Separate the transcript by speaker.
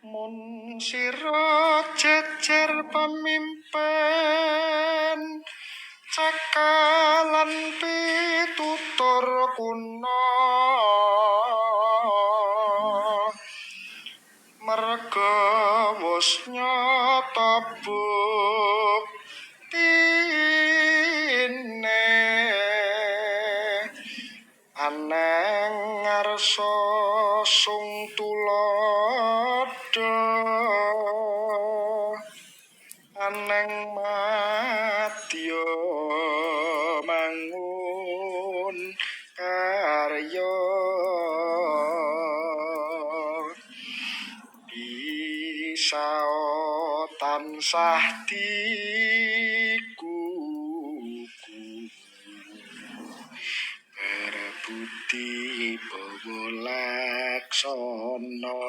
Speaker 1: Mun sira jejer pemimpin cekalan pitutur kuna merga wis nyata buktine aneng ngarsa sung tulodo aneng madya mangun karya bisa tansah dikuku berbudi bawa laksana